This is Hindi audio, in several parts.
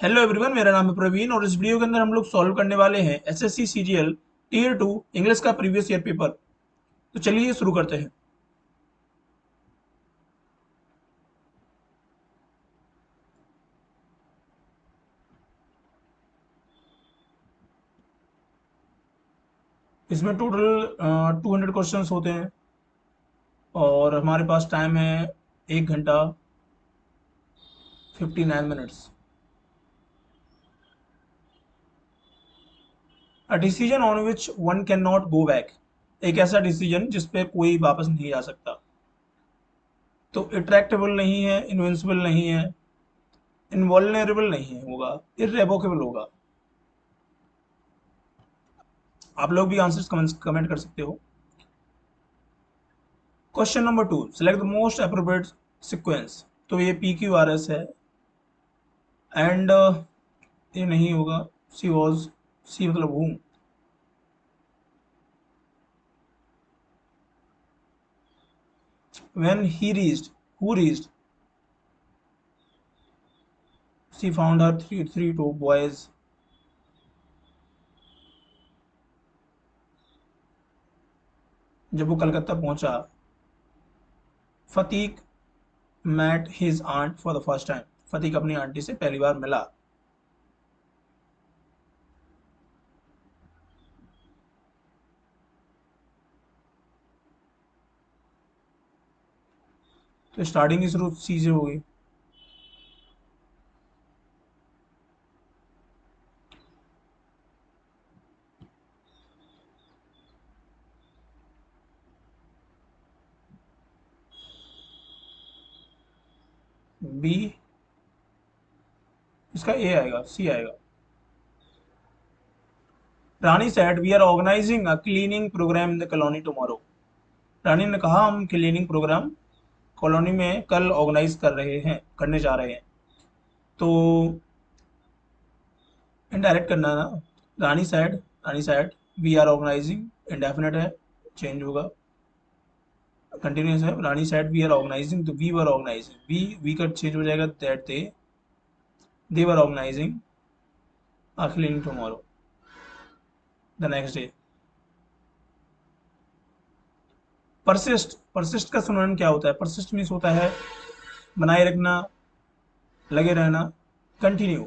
हेलो एवरीवन, मेरा नाम है प्रवीण और इस वीडियो के अंदर हम लोग सॉल्व करने वाले हैं एसएससी सीजीएल टीयर 2 इंग्लिश का प्रीवियस ईयर पेपर। तो चलिए शुरू करते हैं। इसमें टोटल 200 क्वेश्चंस होते हैं और हमारे पास टाइम है 1 घंटा 59 minutes. A decision on which one can not go back. एक ऐसा डिसीजन जिस पे कोई वापस नहीं जा सकता। तो अट्रैक्टेबल नहीं है, इनविंसिबल नहीं है, इनवॉल्नरेबल नहीं होगा, इरेवोकेबल होगा। आप लोग भी आंसर्स कमेंट कर सकते हो। Question number 2, select the most appropriate sequence. तो ये पी क्यू आर एस है एंड ये नहीं होगा। सी वॉज, सी मतलब हूँ। When he reached, who reached, she found her three two boys. जब वो कलकत्ता पहुंचा, Phatik met his aunt for the first time. Phatik अपनी आंटी से पहली बार मिला। तो स्टार्टिंग की शुरू सी से होगी। बी, इसका ए आएगा, सी आएगा। Rani said we are organizing a cleaning program in the colony tomorrow. Rani ने कहा हम क्लीनिंग प्रोग्राम कॉलोनी में कल ऑर्गेनाइज कर रहे हैं, करने जा रहे हैं। तो इनडायरेक्ट करना है ना। Rani said we are organizing, indefinite है, चेंज होगा। कंटिन्यूस है। Rani said we are organizing, तो वी वर ऑर्गेनाइजिंग, वी का चेंज हो जाएगा that they were organizing a cleaning tomorrow the next day. Persist का सुनन क्या होता है? परसिस्ट मीन्स होता है बनाए रखना, लगे रहना, continue.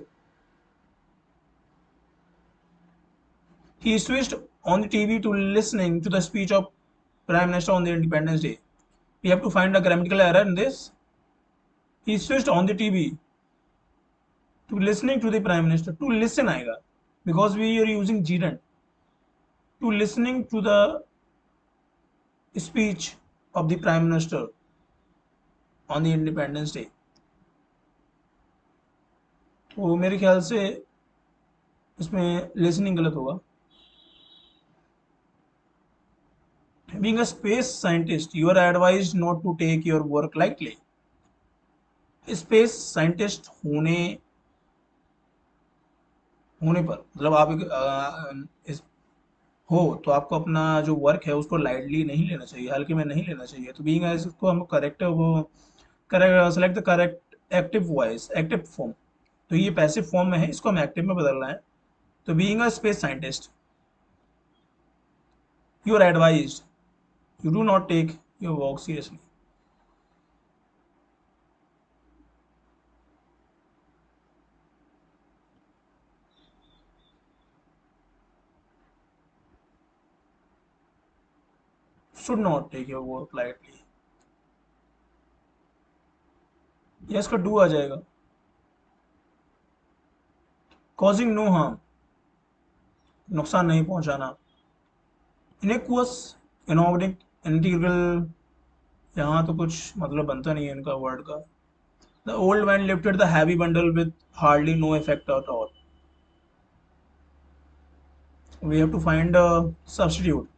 He switched on the TV to listening to the speech of Prime Minister on the Independence Day. We have to find a grammatical error in this. He switched on the TV to listening to the Prime Minister. To listen आएगा because we are using gerund. To listening to the speech of the Prime Minister on the Independence Day. तो मेरे ख्याल से इसमें listening गलत होगा। Being a space scientist, you are advised not to take your work lightly. Space scientist होने पर मतलब आप इस हो तो आपको अपना जो वर्क है उसको लाइटली नहीं लेना चाहिए, हल्के में नहीं लेना चाहिए। तो बीइंग इसको हम करेक्ट वो correct select the correct active voice, active form. तो ये पैसिव फॉर्म में है, इसको हम एक्टिव में बदलना है। तो being a space scientist, you are advised, you do not take your work seriously. Should not take your work lightly, या इसका डू आ जाएगा। कॉजिंग नो हार्म, नुकसान नहीं पहुंचाना। इनक्वस, इनऑर्गेनिक, इंटीग्रल, यहाँ तो कुछ मतलब बनता नहीं है इनका वर्ड का। The old man lifted the heavy bundle with hardly no effect at all. We have to find a substitute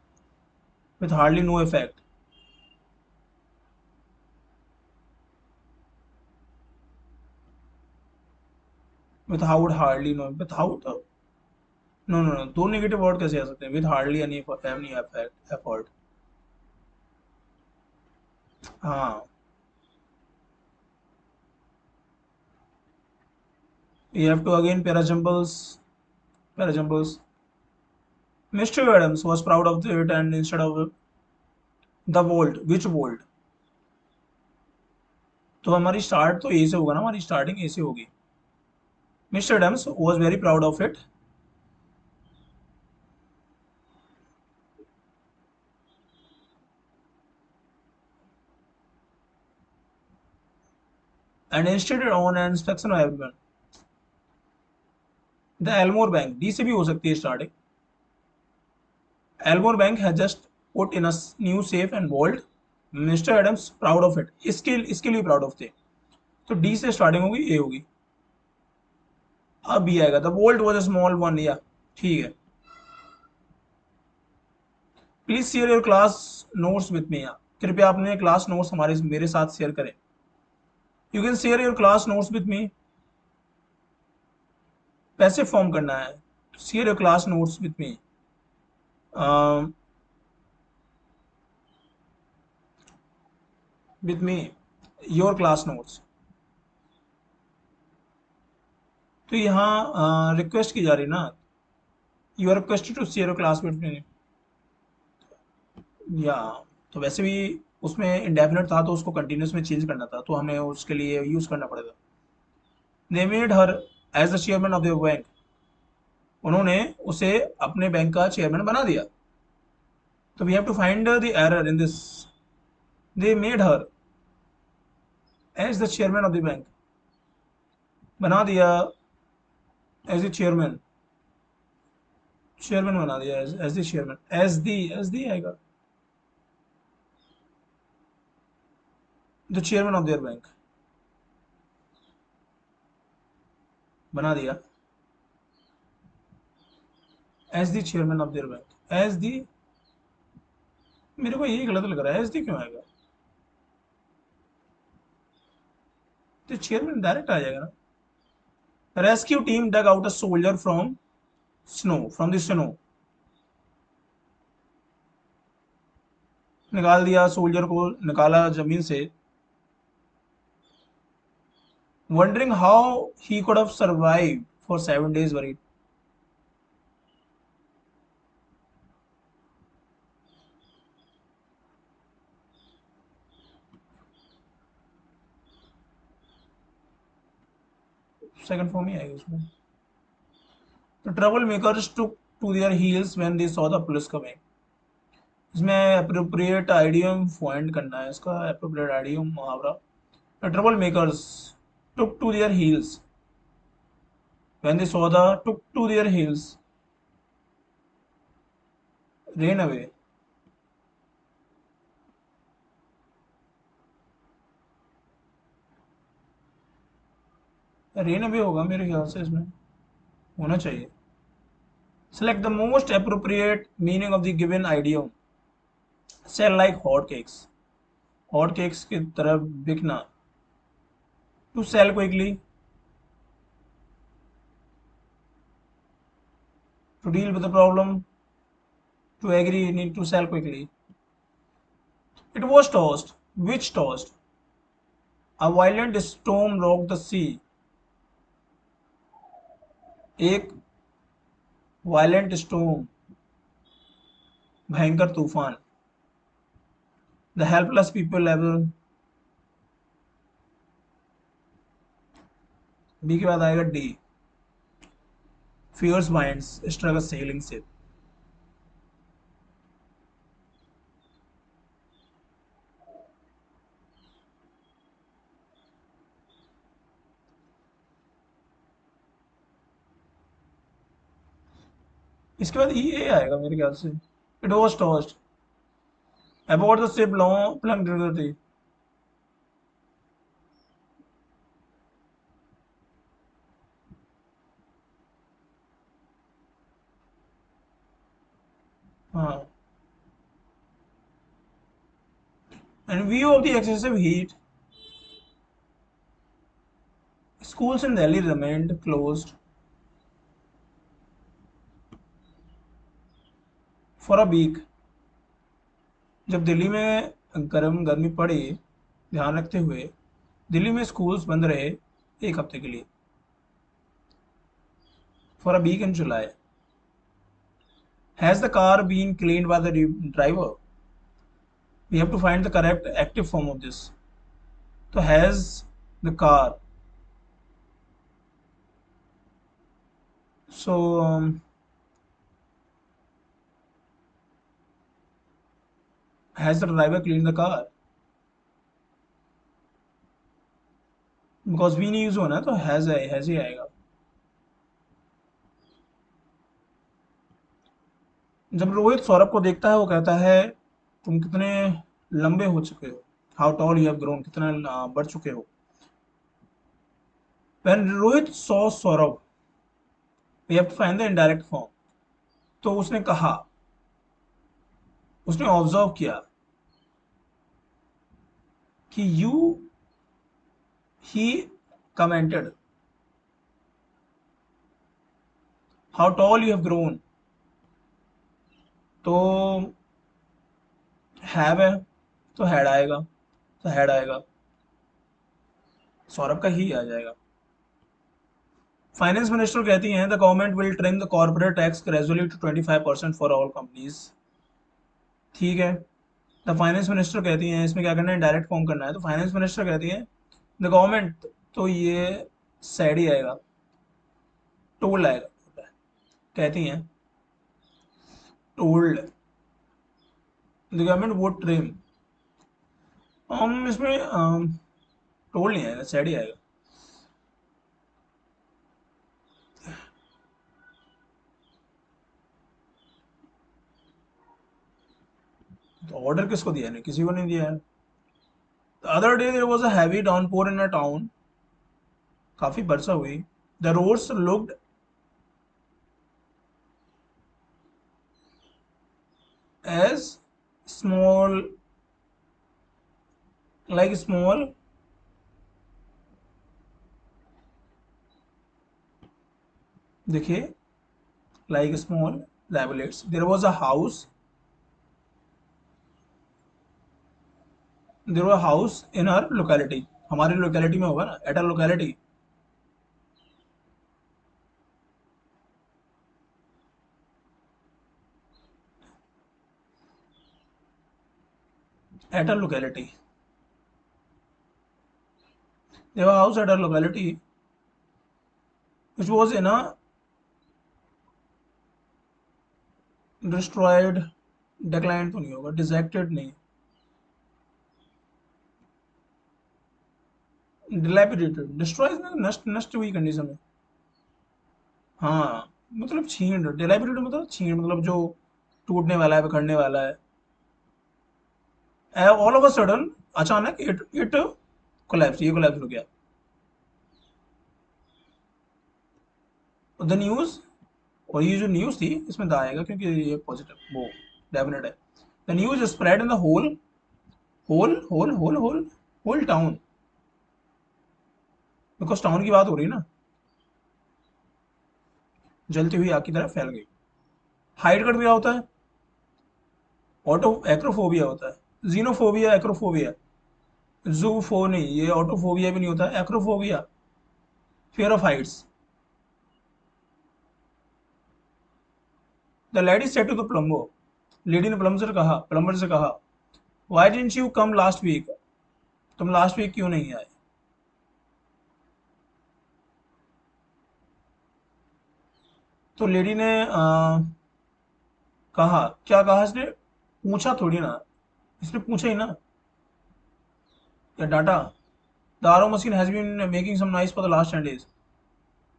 with hardly no effect. Without hardly no, without no no no, दो नेगेटिव वर्ड कैसे आ सकते हैं? with hardly any effect, effort। हाँ, You have to again para jumbles. Mr. Adams was proud of it, and instead of the vault, which vault? तो हमारी स्टार्ट तो ए से होगा ना, हमारी स्टार्टिंग ए से होगी. Mister Adams was very proud of it. And instead on an inspection of everyone. The Elmore bank, D से भी हो सकती है starting. Elmore bank has just put in a new safe and vault. Mister Adams proud of it, इसके लिए प्राउड ऑफ थे. तो डी से स्टार्टिंग होगी, ए होगी. अब बी आएगा. The vault was a small one, या ठीक है. Please share your class notes with me. कृपया अपने क्लास नोट्स हमारे मेरे साथ शेयर करें. You can share your class notes with me. Passive form करना है. Share your class notes with me. With me your class notes. तो यहाँ रिक्वेस्ट की जा रही ना. You are requested to share your class with me. या तो वैसे भी उसमें इंडेफिनिट था, तो उसको कंटिन्यूस में चेंज करना था, तो हमें उसके लिए यूज करना पड़ेगा. They made her as the chairman of the bank. उन्होंने उसे अपने बैंक का चेयरमैन बना दिया. तो we have to find the error in this. They made her as the chairman of the bank. बना दिया एज द चेयरमैन. चेयरमैन बना दिया as the chairman. As the आएगा. The chairman of their bank. बना दिया as the chairman of their bank. As the, मेरे को यही गलत लग रहा है. एज दी क्यों आएगा? तो चेयरमैन डायरेक्ट आ जाएगा ना. Rescue team dug out a soldier from from the snow. निकाल दिया, सोल्जर को निकाला जमीन से. Wondering how he could have survive for 7 days worried. Second form ही आएगा उसमें. तो trouble makers took to their heels when they saw the police coming. इसमें अप्रोप्रिएट आइडियम फाइंड करना है. इसका अप्रोप्रिएट आइडियम मुहावरा. Trouble makers took to their heels when they saw the took to their heels ran away. ran away होगा मेरे ख्याल से, इसमें होना चाहिए. Select the most appropriate meaning of the given idiom. Sell like hot cakes. hot cakes की तरह बिकना. To sell quickly. To deal with the problem. To agree, you need to sell quickly. It was tossed. Which tossed? A violent storm rocked the sea. एक वायलेंट स्टॉर्म, भयंकर तूफान. The helpless people ever. B के बाद आएगा D. Fierce minds struggle sailing से. इसके बाद ई ए आएगा मेरे ख्याल से. It was tossed about the ship long plunge. हाँ. In view of the excessive heat, schools in Delhi remained closed for a week. जब दिल्ली में गर्मी पड़ी, ध्यान रखते हुए दिल्ली में स्कूल्स बंद रहे 1 हफ्ते के लिए. for a week in July. Has the car been cleaned by the driver? We have to find the correct active form of this. So has the car. So has the driver cleaned the car? Because we नहीं यूज होना है तो हैज ही आएगा. जब रोहित सौरभ को देखता है वो कहता है तुम कितने लंबे हो चुके हो, how tall you have grown, कितना बढ़ चुके हो. When Rohit saw Saurabh, we have to find the indirect form. तो उसने कहा, उसने ऑब्जर्व किया कि you, he commented how tall you have grown. तो हैव है तो हैड आएगा, तो हैड आएगा, सौरभ का ही आ जाएगा. फाइनेंस मिनिस्टर कहती हैं the government will trim the corporate tax gradually to 25% for all companies. ठीक है. द फाइनेंस मिनिस्टर कहती हैं, इसमें क्या करना है, डायरेक्ट फॉर्म करना है. तो फाइनेंस मिनिस्टर कहती है द गवर्नमेंट, तो ये सैड ही आएगा, टोल्ड आएगा. कहती हैं told the government would trim. हम इसमें टोल्ड नहीं आएगा, सैड ही आएगा. तो ऑर्डर किसको दिया है, किसी को नहीं दिया है. The other day there was a heavy downpour in a town. काफी वर्षा हुई. The roads looked as small, like small, देखिए, like small rivulets. There was a house, there was house in our locality. हमारी लोकेलिटी में होगा ना, at a locality. At a locality, there was house at a locality which was in a destroyed, declined तो नहीं होगा, डिजेक्टेड नहीं, dilapidated, डिस्ट्रॉय नष्ट, नष्ट हुई कंडीशन में. हाँ, मतलब छीण, dilapidated मतलब छीण, मतलब जो टूटने वाला है, बिखरने वाला है. ऑल ऑफ अ सडन, अचानक, इट कोलैप्स, ये कोलैप्स हो गया. द न्यूज, और ये जो न्यूज थी इसमें द आएगा क्योंकि ये पॉजिटिव, वो डेफिनेट है. The news spread in the whole, whole town, because town की बात हो रही है ना. जलती हुई आग की तरह फैल गई. हाइड कर दिया होता है, ऑटो एक्रोफोबिया होता है. जीनोफोबिया, एक्रोफोबिया, जूफो नहीं, ये ऑटोफोबिया भी नहीं होता, acrophobia, fear of heights. The lady said to the plumber, lady ने प्लम्बर से कहा why didn't you come last week, तुम लास्ट वीक क्यों नहीं आए. तो लेडी ने कहा, क्या कहा इसने, पूछा थोड़ी ना, इसने पूछा ही ना, या data. The RO machine has been making some noise for the last 10 days.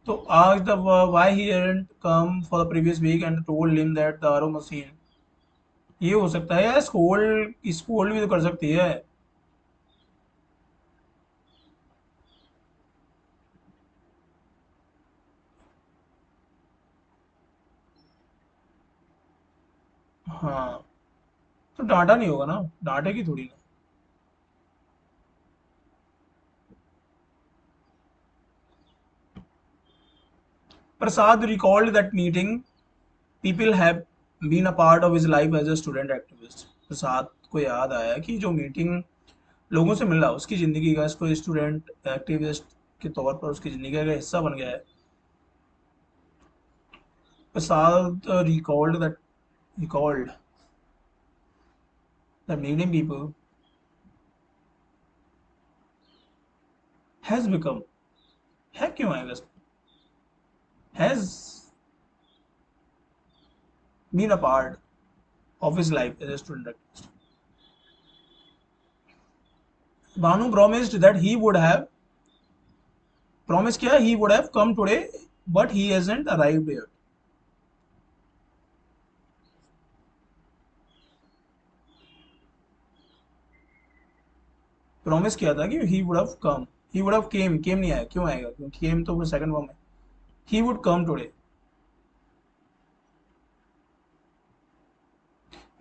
तो आज the why he hadn't come for the previous week and told him that the RO machine. ये हो सकता है यार, स्कोल्ड, स्कोल्ड भी तो कर सकती है. हाँ, तो डांटा नहीं होगा ना, डांटेगी थोड़ी ना. Prasad recalled that meeting. People have been a part of his life as a student activist. प्रसाद को याद आया कि जो मीटिंग लोगों से मिला उसकी ज़िंदगी का, इसको स्टूडेंट एक्टिविस्ट के तौर पर उसकी ज़िंदगी का हिस्सा बन गया है. Prasad recalled that meeting people has become, है क्यों आएगा इसमें? Has been a part of his life as a student activist. Banu promised that he would have promise किया he would have come today, but he hasn't arrived yet. Promise किया था कि he would have come, he would have came नहीं आया, क्यों आएगा? क्योंकि केम तो सेकंड फॉर्म है. He would come today.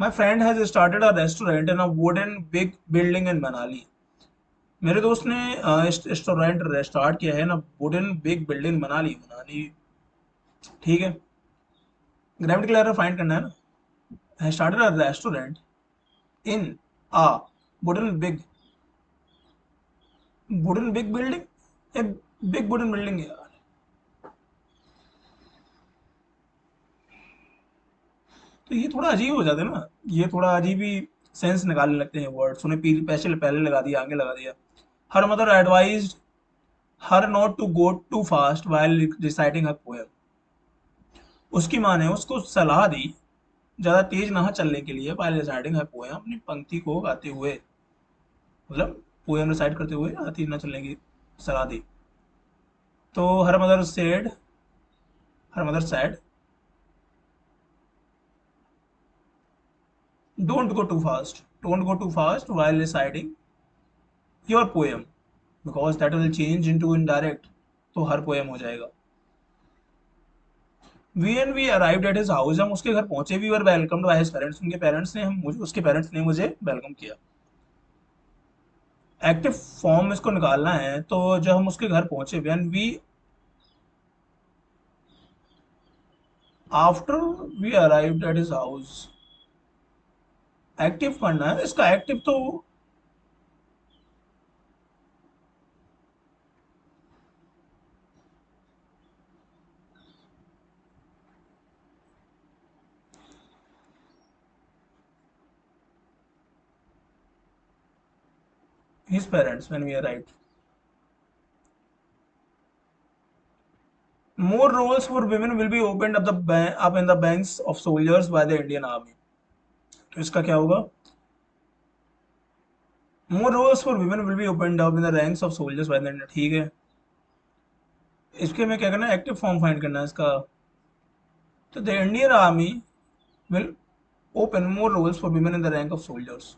My friend has started a restaurant in a wooden big building in Manali. मेरे दोस्त ने रेस्टोरेंट स्टार्ट किया है ना wooden big building Manali. Manali ठीक है. ग्रामेटिकल एरर फाइंड करना है ना. Has started a restaurant in a wooden big building. A big wooden building है. तो ये थोड़ा अजीब हो जाता है ना, ये थोड़ा अजीब ही सेंस निकालने लगते हैं वर्ड्स. उन्हें पैसे पहले लगा दिया, आगे लगा दिया. Her mother advised her not to go too fast while reciting her poem. उसकी माँ ने उसको सलाह दी ज़्यादा तेज ना चलने के लिए व्हाइल रिसाइटिंग हर पोएम, अपनी पंक्ति को गाते हुए, मतलब पोएम रिसाइट करते हुए तेज ना चलने की सलाह दी. तो her mother said don't go too fast while reciting your poem because that will change into indirect. तो हर पोएम हो जाएगा. We arrived at his house. हम उसके घर पहुंचे. We were welcomed by his parents. उसके पेरेंट्स ने मुझे वेलकम किया. एक्टिव फॉर्म इसको निकालना है. तो जब हम उसके घर पहुंचे, when we after we arrived at his house, active करना है इसका. एक्टिव तो his parents when we arrived. More roles for women will be opened up in the banks of soldiers by the Indian Army. तो इसका क्या होगा? More roles for women will be opened up in the ranks of soldiers by the Indian. ठीक है. इसके में क्या करना है? एक्टिव फॉर्म फाइंड करना है इसका. तो the Indian army will open more roles for women in the rank of soldiers.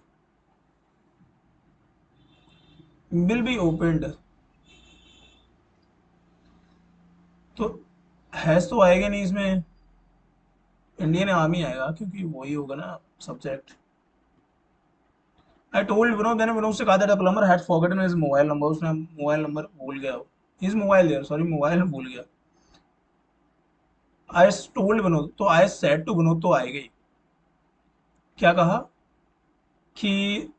Will be opened. तो हैज तो आएगा नहीं इसमें, इंडियन आर्मी आएगा क्योंकि वही होगा ना सब्जेक्ट. आई टोल्ड विनोद. मैंने विनोद से कहा था plumber had forgotten his mobile number. उसने मोबाइल नंबर भूल गया. His mobile there, sorry mobile भूल गया. I told Vinod. तो आई सेड टू विनोद तो आएगा ही. क्या कहा कि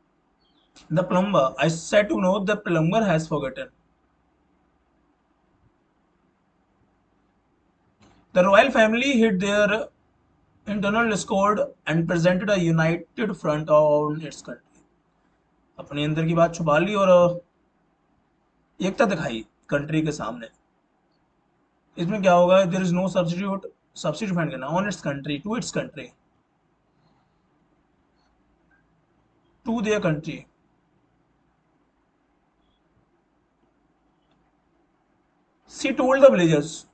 the plumber. I said to Vinod the plumber has forgotten. The royal family hit there internal discord and presented a united front on its country. अपने अंदर की बात छुपा ली और एकता दिखाई कंट्री के सामने. इसमें क्या होगा? There is no substitute. Substitute find करना. On its country, to its country, to their country. She told the villagers.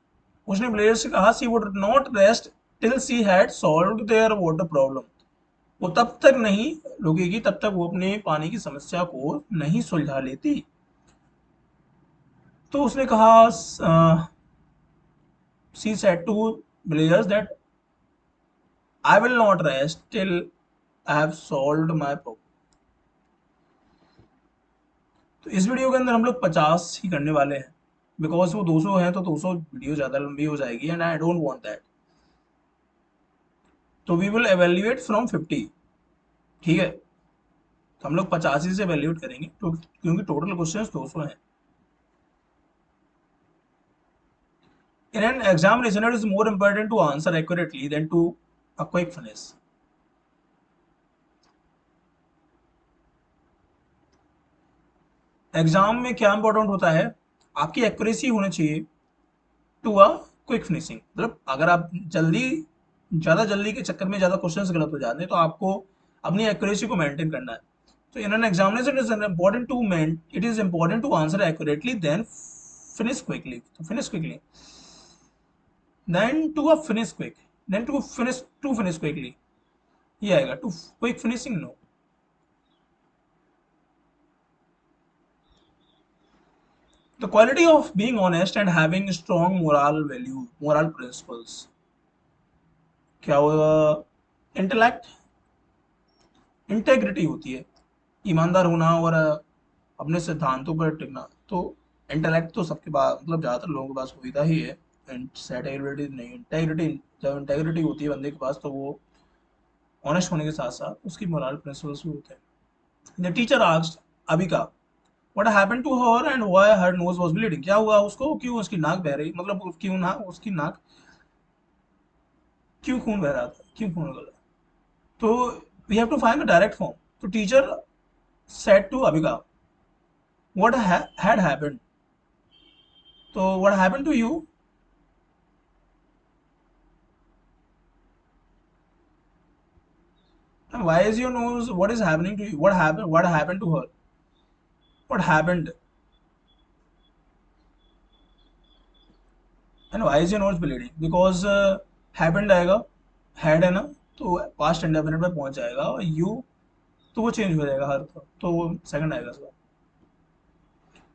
उसने विलेजर्स से कहा she would not rest till she had solved their water problem. वो तब तक नहीं रुकेगी तब तक वो अपने पानी की समस्या को नहीं सुलझा लेती. तो उसने कहा, she said to villagers that I will not rest till I have solved my problem. तो इस वीडियो के अंदर हम लोग 50 ही करने वाले हैं बिकॉज वो 200 है तो 200 वीडियो ज़्यादा लंबी हो जाएगी and I don't want that. तो वी विल एवेल्युएट फ्रॉम 50. ठीक है. तो हम लोग 85 से एवेल्युएट करेंगे तो क्योंकि टोटल क्वेश्चन 200 हैं. In an examination, it is more important to answer accurately than to a quick finish. Exam में क्या इंपॉर्टेंट होता है, आपकी एक्यूरेसी होनी चाहिए टू अ क्विक फिनिशिंग। मतलब अगर आप ज़्यादा जल्दी के चक्कर में ज़्यादा क्वेश्चंस गलत हो जाते हैं तो आपको अपनी एक्यूरेसी को मेंटेन करना है। तो in an examination it is important to answer accurately then finish quickly, तो finish quickly then to a finish quick then to finish quickly, ये आएगा to quick finishing no. The quality of being honest and having strong moral principles. क्या होगा? इंटेलेक्ट, इंटेग्रिटी होती है, ईमानदार होना और अपने सिद्धांतों पर टिकना। तो इंटेलेक्ट तो सबके पास, मतलब ज़्यादातर लोगों के पास होता ही है। सेटेबिलिटी नहीं, इंटेग्रिटी, जब इंटेग्रिटी होती है बंदे के पास तो वो ऑनेस्ट होने के साथ साथ उसकी मोरल प्रिंसिपल्स भी होते हैं। The teacher asked Abika what happened to her and why her nose was bleeding. क्या हुआ उसको, क्यों उसकी नाक बह रही, मतलब क्यों ना उसकी नाक, क्यों खून बह रहा था, क्यों खून निकल रहा। तो we have to find the direct form. तो teacher said to Abika what had happened, तो what happened to you, and why is your nose, what is happening to you, what happened to her, what happened, and why is your nose bleeding, because happened आएगा, had है ना, तो पास्ट इंडेफिनिट में पहुंच जाएगा, और you तो वो चेंज हो जाएगा हर, तो सेकंड आएगा इसका।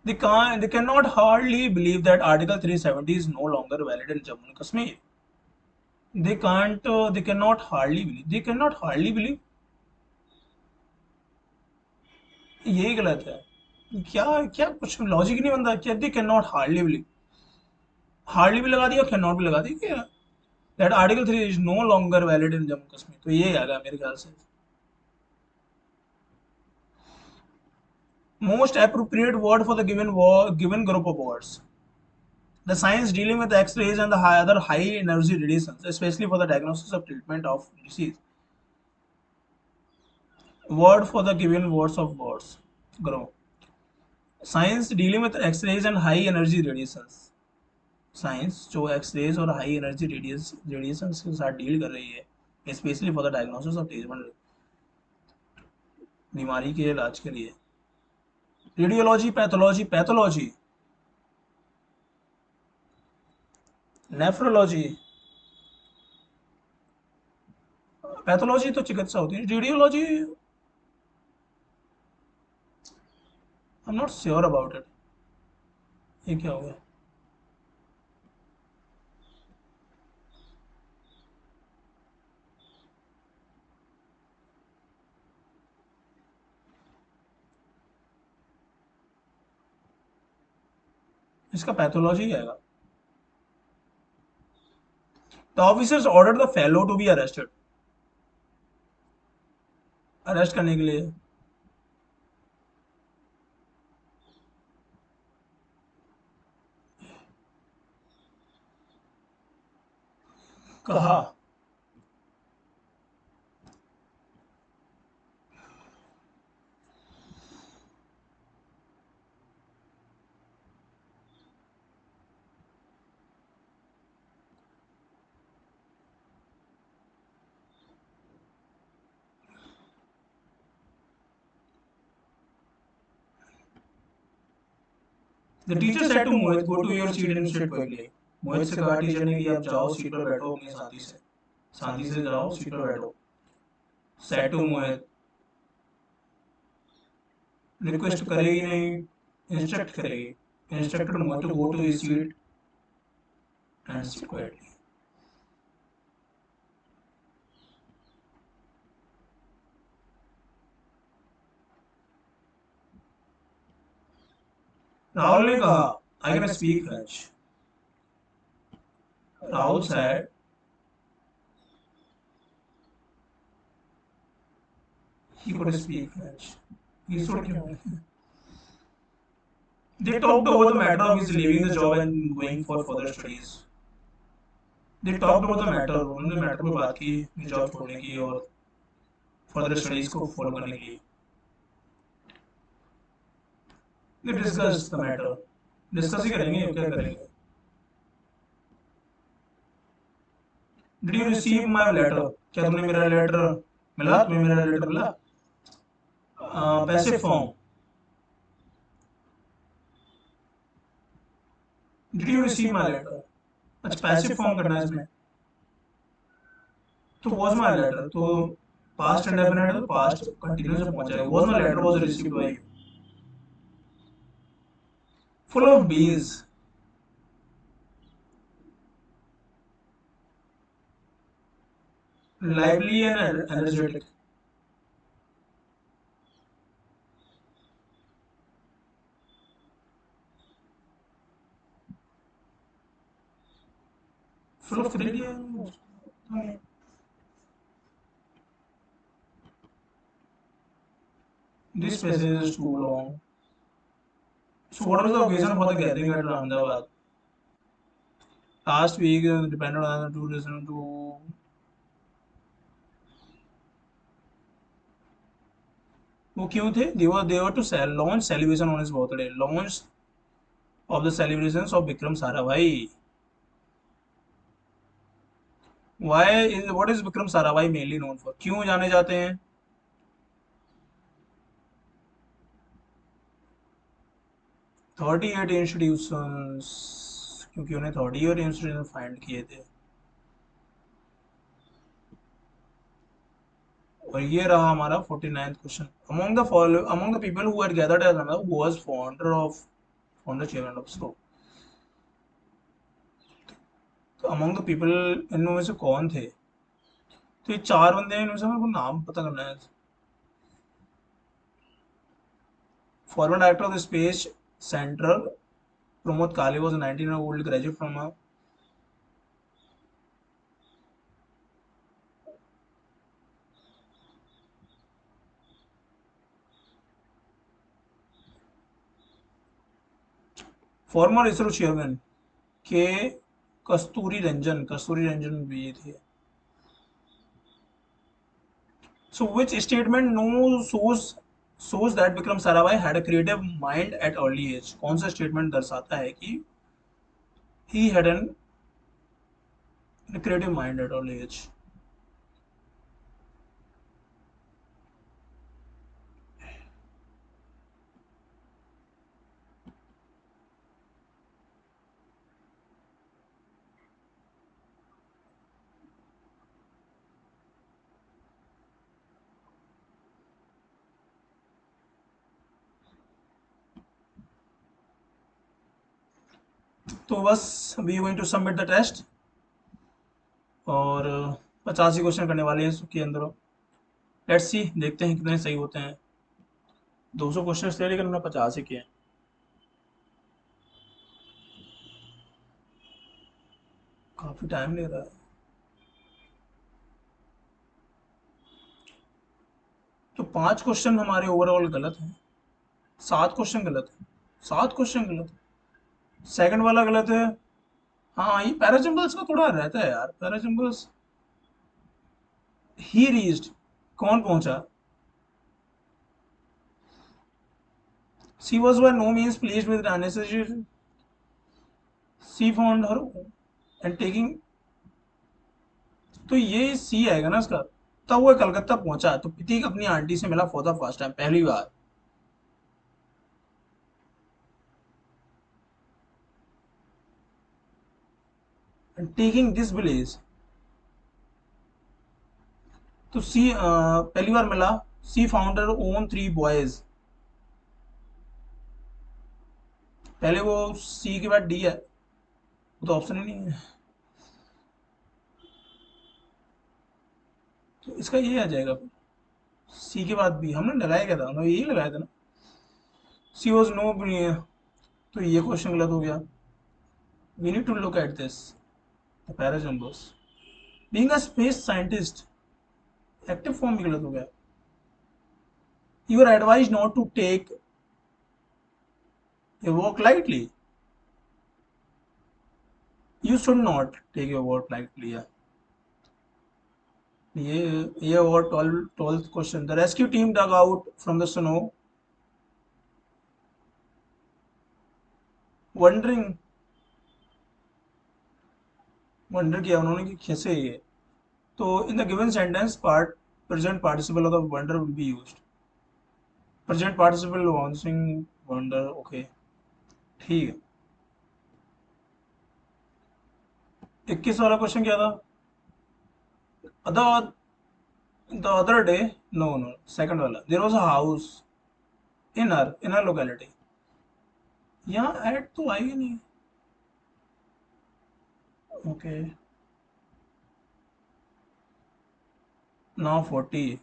They cannot hardly believe that Article 370 is no longer valid in Jammu and Kashmir. They cannot hardly believe. They cannot hardly believe. यही गलत है। क्या क्या कुछ लॉजिक नहीं बनता क्या? They can not hardly believe, hardly भी लगा दिया, कैन नॉट भी लगा दी क्या? That article 3 is no longer valid in Jammu Kashmir, तो ये आएगा मेरे ख्याल से। Most appropriate word for the given group of words. The science dealing with X-rays and the other high energy radiations, especially for the diagnosis of treatment of disease. Word for the given words of words. Grow. Science dealing with X-rays and high energy radiations. Science जो एक्सरेज और हाई एनर्जी रेडिएशन के साथ डील कर रही है, specially for the diagnosis of treatment, बीमारी के इलाज के लिए। Radiology, pathology, pathology, nephrology, pathology तो चिकित्सा होती है, radiology I am not sure about it. ये क्या होगा? इसका पैथोलॉजी आएगा। The officers order the fellow to be arrested, arrest करने के लिए कहा। The teacher said to Mohit go to your seat and sit quickly. Mohit से कहा टीचर ने कि आप जाओ सीट पर बैठो अपनी शांति से जाओ सीट पर बैठो। सेड टू मोहित, रिक्वेस्ट करेगी नहीं, इंस्ट्रक्ट करेगी। Instructed Mohit to go to his seat and sit quietly. Rahul ने कहा I can speak French. Rahul said he could speak French. He should क्यों? They talked over the matter of his leaving the job and going for further studies. They talked about the matter, उन्होंने मैटर पे बात की जॉब छोड़ने की और फर्दर स्टडीज को फॉलो करने के लिए। They discuss the matter, discuss ही करेंगे, क्या करेंगे। Did you receive my letter, क्या तुमने मेरा लेटर मिला, तुम्हें मेरा लेटर मिला। Passive form, did you receive my letter. अच्छा पैसिव फॉर्म करना है इसमें, तो वॉज माई लेटर, तो पास्ट इंडेफिनिट है तो पास्ट कंटिन्यूस में पहुंचेगा, was my letter was received by you. Full of bees, lively and energetic, full of thrill. This passage is too long. So what was the occasion for the gathering at Ahmedabad? Last week depended on the tourism to, वो क्यों थे, they were to launch celebration on his birthday, launch of the celebrations of Vikram Sarabhai. Why is, what is Vikram Sarabhai mainly known for, क्यों जाने जाते हैं। 38 इंस्टीट्यूशंस, क्योंकि उन्हें 38 इंस्टीट्यूशन फाइंड किए थे। और ये रहा हमारा 49th question. Among the people who had gathered at who was founder chairman of Stoke, तो अमोंग द पीपल इनमें से कौन थे। तो ये चार बंदे हैं, इनमें से मेरे को नाम पता करना है। Former director of the space centre Pramod Kale was 19 old graduate from former ISRO chairman K कस्तूरी रंजन भी थे। So which statement no shows that Vikram Sarabhai had a creative mind at early age? कौन सा statement दर्शाता है कि he had a creative mind at early age? तो बस we going to submit the test और 85 क्वेश्चन करने वाले हैं इसके अंदर। लेट्स सी, देखते हैं कितने सही होते हैं। 200 क्वेश्चन थे लेकिन हमने 50 ही किए हैं। काफी टाइम ले रहा है। तो 5 क्वेश्चन हमारे ओवरऑल गलत हैं, 7 क्वेश्चन गलत है, 7 क्वेश्चन गलत है, सेकंड वाला गलत है। हाँ ये पैराजम्बल्स का थोड़ा रहता है यार, पैराजम्बल्स ही रीच्ड, कौन पहुंचा। She was by no means pleased with unnecessary, she found her and taking, तो ये सी आएगा ना इसका। तब वो कलकत्ता पहुंचा तो प्रतीक अपनी आंटी से मिला फॉर द फर्स्ट टाइम, पहली बार। एंड टेकिंग दिस विलेज, तो सी पहली बार मिला। सी फाउंडर ओन 3 बॉयज, पहले वो सी के बाद डी है, वो तो ऑप्शन ही नहीं है, तो इसका ये आ जाएगा। सी के बाद बी हमने लगाया क्या था, हमने यही लगाया था ना। सी वॉज नो, तो ये क्वेश्चन गलत हो गया। We need to look at this the parajumbles. Being a space scientist, active form भी गलत हो गया। You are advise not to take a work lightly, You should not take your word lightly. Yeah. ये और 12th question. The rescue team dug out from the snow, wondering wonder किया उन्होंने कि कैसे ये. तो in the given sentence part present participle of the wonder will be used. Present participle wondering wonder. Okay, ठीक है. 21 वाला क्वेश्चन क्या था? The other day, no, second वाला. There was a house in our locality. यहाँ ऐड तो आई ही नहीं. Okay, now 40.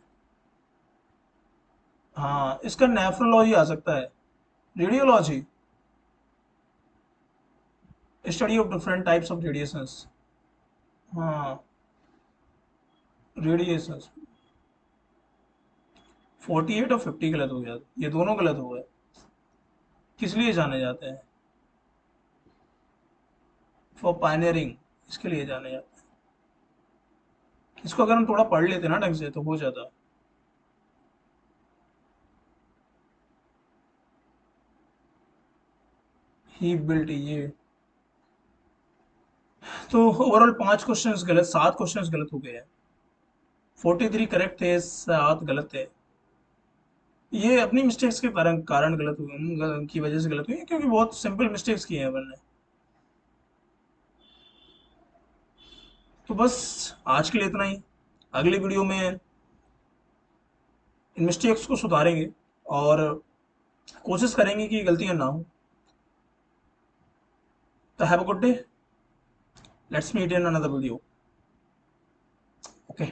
हाँ, इसका नेफ्रोलॉजी आ सकता है. Radiology, study of different types of radiations. हाँ, रेडिएशंस. 48 और 50 गलत हो गया. ये दोनों गलत हो गए. किस लिए जाने जाते हैं? For pioneering. इसके लिए जाने जाते हैं. इसको अगर हम थोड़ा पढ़ लेते ना ढंग से तो हो जाता. ही बिल्ट ये. तो ओवरऑल 5 क्वेश्चंस गलत, 7 क्वेश्चंस गलत हो गए हैं. 43 करेक्ट थे, 7 गलत थे. ये अपनी मिस्टेक्स के कारण गलत हुए, की वजह से गलत हुई, क्योंकि बहुत सिंपल मिस्टेक्स किए हैं अपन ने. तो बस आज के लिए इतना ही. अगली वीडियो में इन मिस्टेक्स को सुधारेंगे और कोशिश करेंगे कि गलतियां ना हो. तो have a good day. Let's meet in another video. Okay.